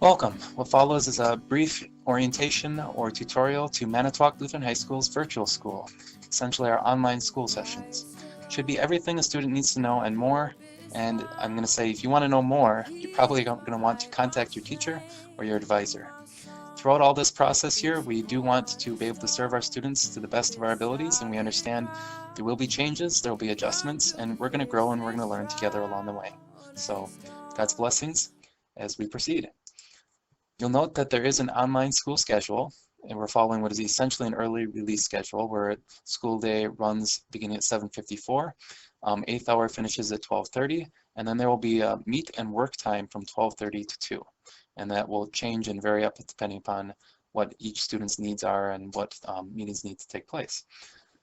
Welcome. What follows is a brief orientation or tutorial to Manitowoc Lutheran High School's virtual school, essentially our online school sessions. Should be everything a student needs to know and more, and I'm going to say if you want to know more, you're probably going to want to contact your teacher or your advisor. Throughout all this process here, we do want to be able to serve our students to the best of our abilities, and we understand there will be changes, there will be adjustments, and we're going to grow and we're going to learn together along the way. So, God's blessings as we proceed. You'll note that there is an online school schedule, and we're following what is essentially an early release schedule where school day runs beginning at 7:54, 8th hour finishes at 12:30, and then there will be a meet and work time from 12:30 to 2. And that will change and vary up depending upon what each student's needs are and what meetings need to take place.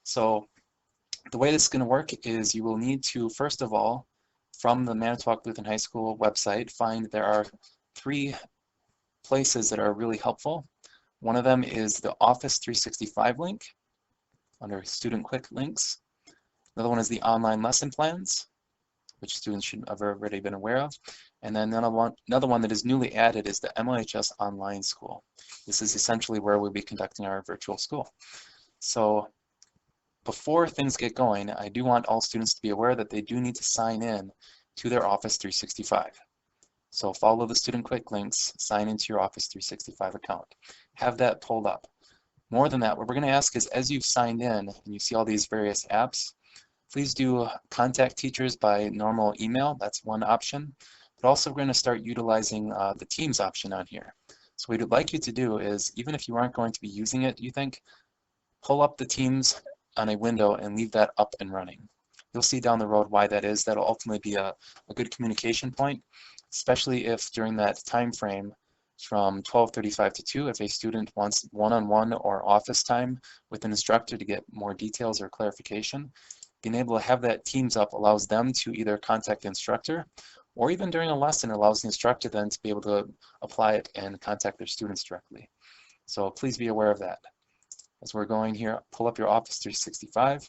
So the way this is going to work is you will need to, first of all, from the Manitowoc Lutheran High School website, find there are 3 places that are really helpful. One of them is the Office 365 link under Student Quick Links. Another one is the online lesson plans, which students should have already been aware of. And then another one that is newly added is the MLHS Online School. This is essentially where we'll be conducting our virtual school. So before things get going, I do want all students to be aware that they do need to sign in to their Office 365. So follow the Student Quick links, sign into your Office 365 account. Have that pulled up. More than that, what we're going to ask is as you've signed in and you see all these various apps, please do contact teachers by normal email. That's one option. But also we're going to start utilizing the Teams option on here. So what we'd like you to do is, even if you aren't going to be using it, you think, pull up the Teams on a window and leave that up and running. You'll see down the road why that is. That'll ultimately be a good communication point, especially if during that time frame from 12:35 to 2, if a student wants one-on-one or office time with an instructor to get more details or clarification, being able to have that Teams up allows them to either contact the instructor, or even during a lesson allows the instructor then to be able to apply it and contact their students directly. So please be aware of that. As we're going here, pull up your Office 365,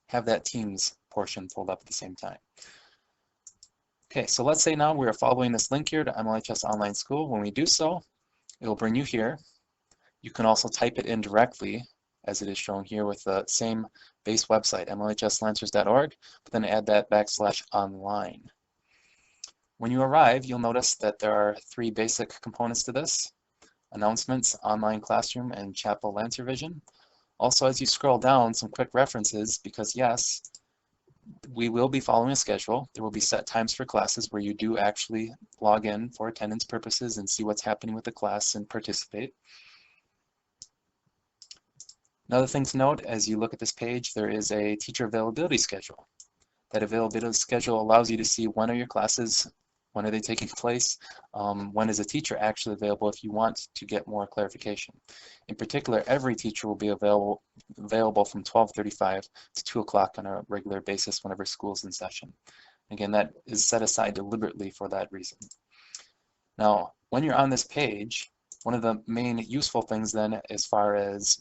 have that Teams portion pulled up at the same time. Okay, so let's say now we're following this link here to MLHS Online School. When we do so, it will bring you here. You can also type it in directly, as it is shown here with the same base website, mlhslancers.org, but then add that /online. When you arrive, you'll notice that there are 3 basic components to this: announcements, online classroom, and chapel Lancer Vision. Also, as you scroll down, some quick references, because yes, we will be following a schedule. There will be set times for classes where you do actually log in for attendance purposes and see what's happening with the class and participate. Another thing to note, as you look at this page, there is a teacher availability schedule. That availability schedule allows you to see when are your classes, when are they taking place, when is a teacher actually available if you want to get more clarification. In particular, every teacher will be available from 12:35 to 2 o'clock on a regular basis whenever school's in session. Again, that is set aside deliberately for that reason. Now, when you're on this page, one of the main useful things then as far as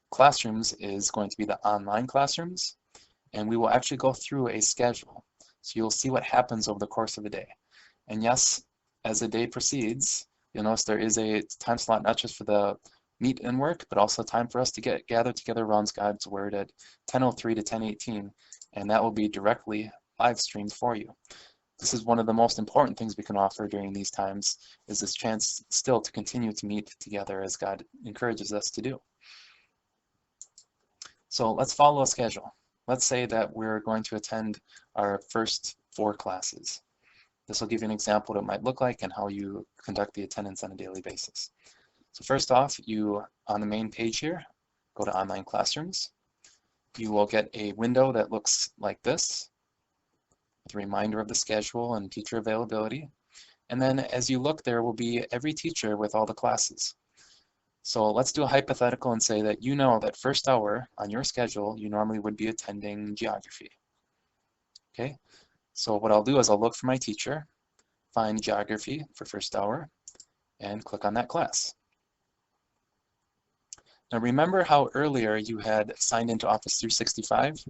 classrooms is going to be the online classrooms, and we will actually go through a schedule. So you'll see what happens over the course of a day. And yes, as the day proceeds, you'll notice there is a time slot not just for the meet and work, but also time for us to gather together around God's Word at 10:03 to 10:18, and that will be directly live streamed for you. This is one of the most important things we can offer during these times, is this chance still to continue to meet together as God encourages us to do. So let's follow a schedule. Let's say that we're going to attend our first 4 classes. This will give you an example of what it might look like and how you conduct the attendance on a daily basis. So first off, you, on the main page here, go to Online Classrooms. You will get a window that looks like this, with a reminder of the schedule and teacher availability. And then as you look, there will be every teacher with all the classes. So let's do a hypothetical and say that you know that first hour on your schedule, you normally would be attending geography. Okay, so what I'll do is I'll look for my teacher, find geography for first hour, and click on that class. Now remember how earlier you had signed into Office 365?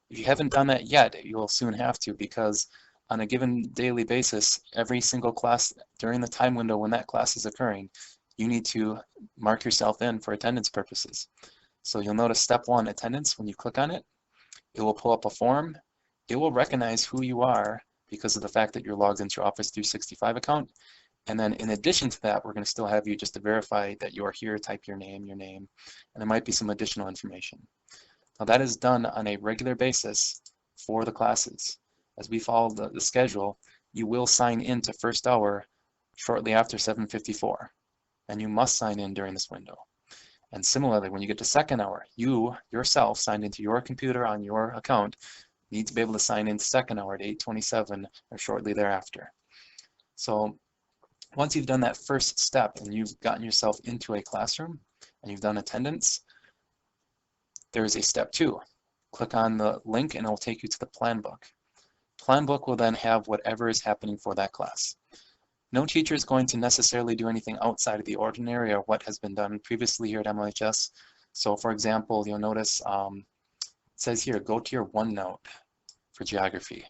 If you haven't done that yet, you will soon have to, because on a given daily basis, every single class during the time window when that class is occurring, you need to mark yourself in for attendance purposes. So you'll notice step 1, attendance. When you click on it, it will pull up a form. It will recognize who you are because of the fact that you're logged into your Office 365 account. And then in addition to that, we're going to still have you just to verify that you are here, type your name, and there might be some additional information. Now that is done on a regular basis for the classes. As we follow the schedule, you will sign in to first hour shortly after 7:54, and you must sign in during this window. And similarly, when you get to second hour, you yourself signed into your computer on your account need to be able to sign in second hour at 8:27 or shortly thereafter. So once you've done that first step and you've gotten yourself into a classroom and you've done attendance, there is a step 2. Click on the link and it will take you to the plan book. Plan book will then have whatever is happening for that class. No teacher is going to necessarily do anything outside of the ordinary or what has been done previously here at MLHS. So for example, you'll notice it says here, go to your OneNote for geography.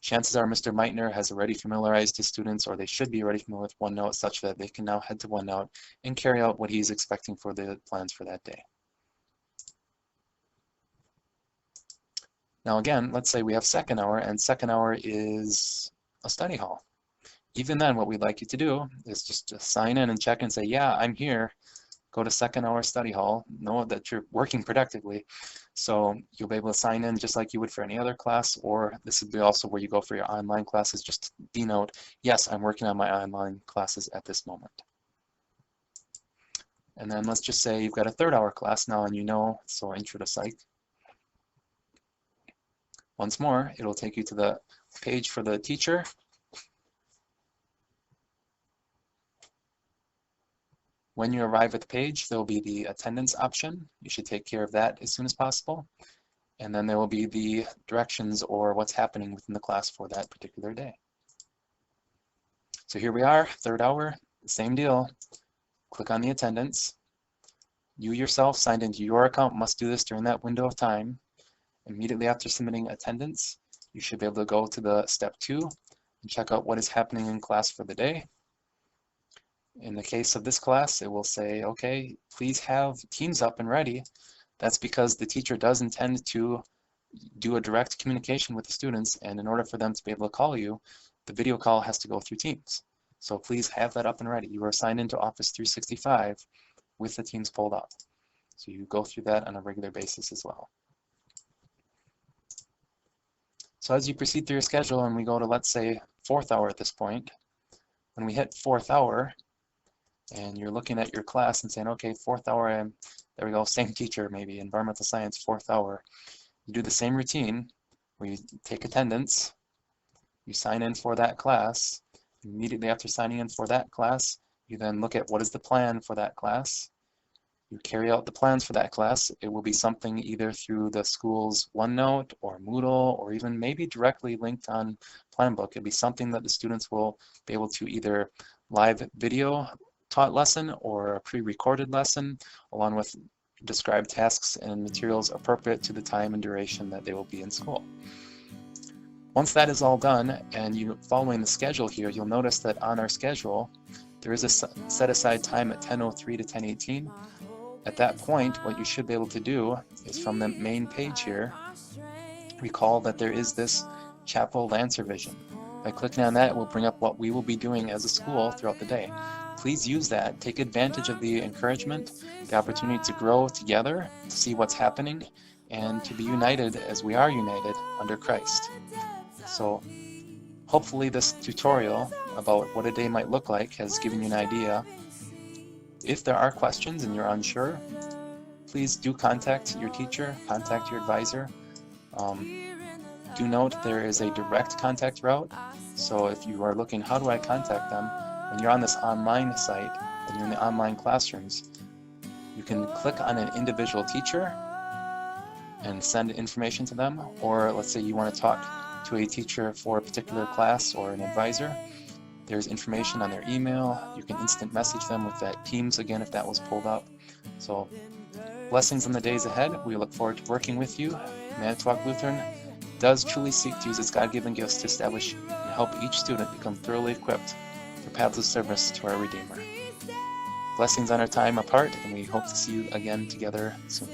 Chances are Mr. Meitner has already familiarized his students, or they should be already familiar with OneNote, such that they can now head to OneNote and carry out what he's expecting for the plans for that day. Now again, let's say we have second hour, and second hour is a study hall. Even then, what we'd like you to do is just to sign in and check and say, yeah, I'm here. Go to second hour study hall. Know that you're working productively. So you'll be able to sign in just like you would for any other class, or this would be also where you go for your online classes, just to denote, yes, I'm working on my online classes at this moment. And then let's just say you've got a third hour class now and you know, so intro to psych. Once more, it'll take you to the page for the teacher. When you arrive at the page, there will be the attendance option. You should take care of that as soon as possible. And then there will be the directions or what's happening within the class for that particular day. So here we are, third hour, same deal. Click on the attendance. You yourself signed into your account must do this during that window of time. Immediately after submitting attendance, you should be able to go to the step 2 and check out what is happening in class for the day. In the case of this class, it will say, okay, please have Teams up and ready. That's because the teacher does intend to do a direct communication with the students, and in order for them to be able to call you, the video call has to go through Teams. So please have that up and ready. You are signed into Office 365 with the Teams pulled up. So you go through that on a regular basis as well. So as you proceed through your schedule and we go to, let's say, fourth hour at this point, when we hit fourth hour and you're looking at your class and saying, okay, fourth hour, there we go, same teacher, maybe environmental science, fourth hour. You do the same routine where you take attendance, you sign in for that class. Immediately after signing in for that class, you then look at what is the plan for that class. You carry out the plans for that class. It will be something either through the school's OneNote or Moodle, or even maybe directly linked on Planbook. It'll be something that the students will be able to either live video taught lesson or a pre-recorded lesson, along with described tasks and materials appropriate to the time and duration that they will be in school. Once that is all done and you following the schedule here, you'll notice that on our schedule there is a set aside time at 10:03 to 10:18. At that point, what you should be able to do is from the main page here, recall that there is this chapel Lancer vision. By clicking on that, it will bring up what we will be doing as a school throughout the day. Please use that. Take advantage of the encouragement, the opportunity to grow together, to see what's happening, and to be united as we are united under Christ. So hopefully this tutorial about what a day might look like has given you an idea. If there are questions and you're unsure, please do contact your teacher, contact your advisor. Do note there is a direct contact route. So if you are looking, how do I contact them? When you're on this online site and you're in the online classrooms, you can click on an individual teacher and send information to them. Or let's say you want to talk to a teacher for a particular class or an advisor. There's information on their email. You can instant message them with that Teams again if that was pulled up. So blessings in the days ahead. We look forward to working with you. Manitowoc Lutheran, does truly seek to use its God-given gifts to establish and help each student become thoroughly equipped for paths of service to our Redeemer. Blessings on our time apart, and we hope to see you again together soon.